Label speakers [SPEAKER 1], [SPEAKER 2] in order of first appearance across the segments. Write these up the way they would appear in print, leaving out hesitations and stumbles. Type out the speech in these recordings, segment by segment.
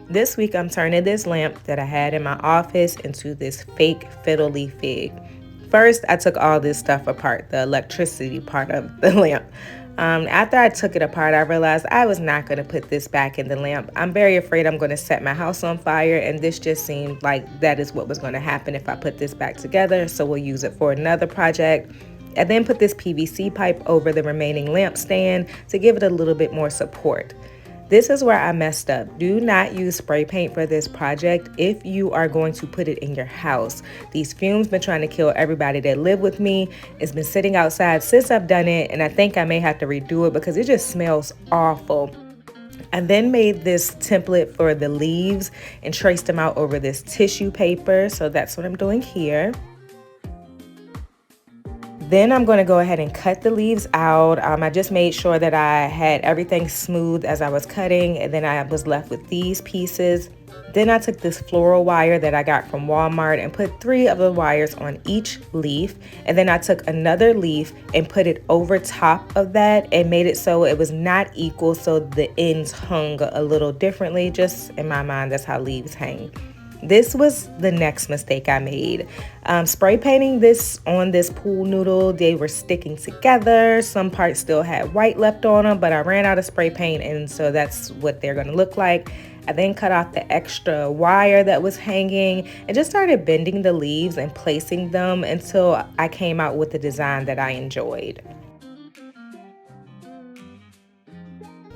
[SPEAKER 1] This week I'm turning this lamp that I had in my office into this fake fiddle leaf fig. First, I took all this stuff apart, the electricity part of the lamp. After I took it apart, I realized I was not going to put this back in the lamp. I'm very afraid I'm going to set my house on fire, and this just seemed like that is what was going to happen if I put this back together, so we'll use it for another project. I then put this PVC pipe over the remaining lamp stand to give it a little bit more support. This is where I messed up. Do not use spray paint for this project if you are going to put it in your house. These fumes been trying to kill everybody that live with me. It's been sitting outside since I've done it, and I think I may have to redo it because it just smells awful. I then made this template for the leaves and traced them out over this tissue paper. So that's what I'm doing here. Then I'm going to go ahead and cut the leaves out. I just made sure that I had everything smooth as I was cutting, and then I was left with these pieces. Then I took this floral wire that I got from Walmart and put 3 of the wires on each leaf. And then I took another leaf and put it over top of that and made it so it was not equal, so the ends hung a little differently. Just in my mind, that's how leaves hang. This was the next mistake I made. Spray painting this on this pool noodle, they were sticking together. Some parts still had white left on them, but I ran out of spray paint, and so that's what they're going to look like. I then cut off the extra wire that was hanging and just started bending the leaves and placing them until I came out with the design that I enjoyed.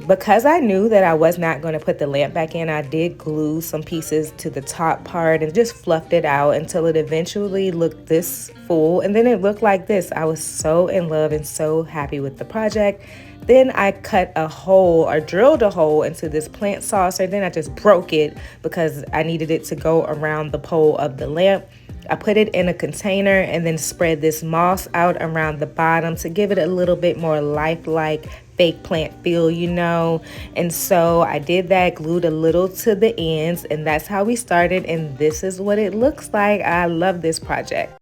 [SPEAKER 1] Because I knew that I was not going to put the lamp back in, I did glue some pieces to the top part and just fluffed it out until it eventually looked this full, and then it looked like this. I was so in love and so happy with the project. Then I cut a hole or drilled a hole into this plant saucer. Then I just broke it because I needed it to go around the pole of the lamp. I put it in a container and then spread this moss out around the bottom to give it a little bit more lifelike fake plant feel, you know. And so I did that, glued a little to the ends, and that's how we started, and this is what it looks like. I love this project.